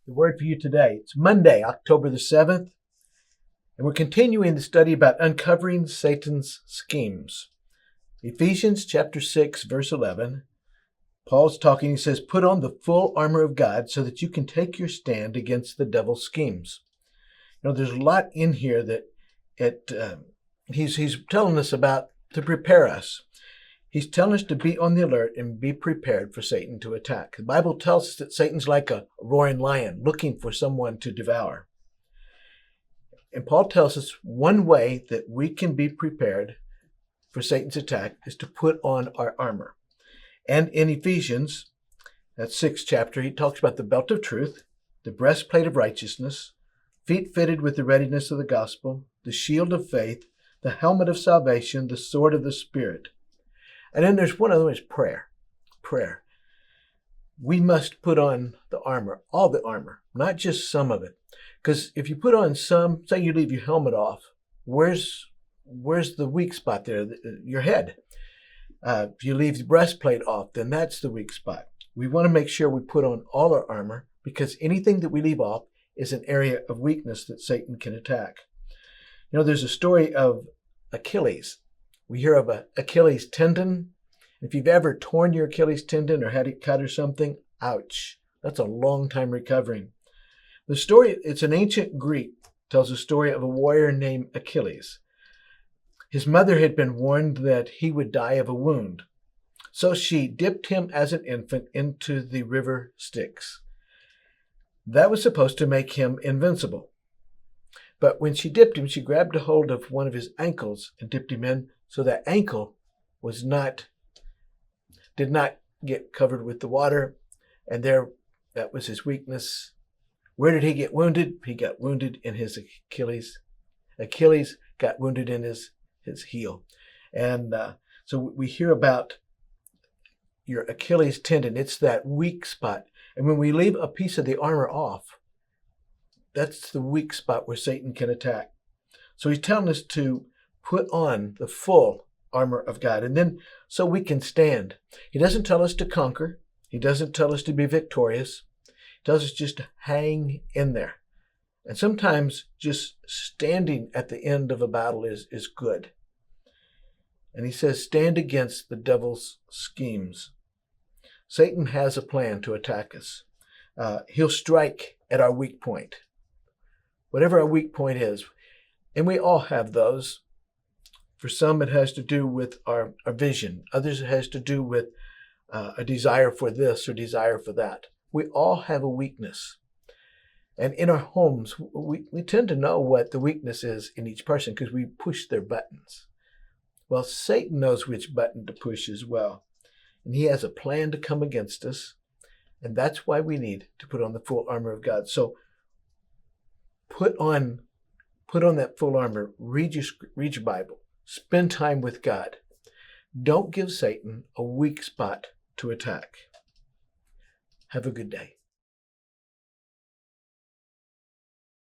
The word for you today, it's Monday, October the 7th, and we're continuing the study about uncovering Satan's schemes. Ephesians chapter 6, verse 11, Paul's talking, he says, put on the full armor of God so that you can take your stand against the devil's schemes. There's a lot in here that he's telling us about to prepare us. He's telling us to be on the alert and be prepared for Satan to attack. The Bible tells us that Satan's like a roaring lion looking for someone to devour. And Paul tells us one way that we can be prepared for Satan's attack is to put on our armor. And in Ephesians, that 6th chapter, he talks about the belt of truth, the breastplate of righteousness, feet fitted with the readiness of the gospel, the shield of faith, the helmet of salvation, the sword of the Spirit. And then there's one other one, is prayer. Prayer. We must put on the armor, all the armor, not just some of it. Because if you put on some, say you leave your helmet off, where's the weak spot there? Your head. If you leave the breastplate off, then that's the weak spot. We want to make sure we put on all our armor, because anything that we leave off is an area of weakness that Satan can attack. There's a story of Achilles. We hear of an Achilles tendon. If you've ever torn your Achilles tendon or had it cut or something, ouch. That's a long time recovering. The story, it's an ancient Greek, tells a story of a warrior named Achilles. His mother had been warned that he would die of a wound. So she dipped him as an infant into the river Styx. That was supposed to make him invincible. But when she dipped him, she grabbed a hold of one of his ankles and dipped him in, so that ankle did not get covered with the water, and that was his weakness. Where did he get wounded? He got wounded in his Achilles. Achilles got wounded in his heel. And so we hear about your Achilles tendon. It's that weak spot. And when we leave a piece of the armor off, that's the weak spot where Satan can attack. So he's telling us to put on the full armor of God, and then so we can stand. He doesn't tell us to conquer. He doesn't tell us to be victorious. He tells us just to hang in there. And sometimes just standing at the end of a battle is good. And he says, stand against the devil's schemes. Satan has a plan to attack us. He'll strike at our weak point, whatever our weak point is. And we all have those. For some, it has to do with our vision. Others, it has to do with a desire for this or desire for that. We all have a weakness. And in our homes, we tend to know what the weakness is in each person because we push their buttons. Well, Satan knows which button to push as well. And he has a plan to come against us. And that's why we need to put on the full armor of God. So put on that full armor. Read your Bible. Spend time with God. Don't give Satan a weak spot to attack. Have a good day.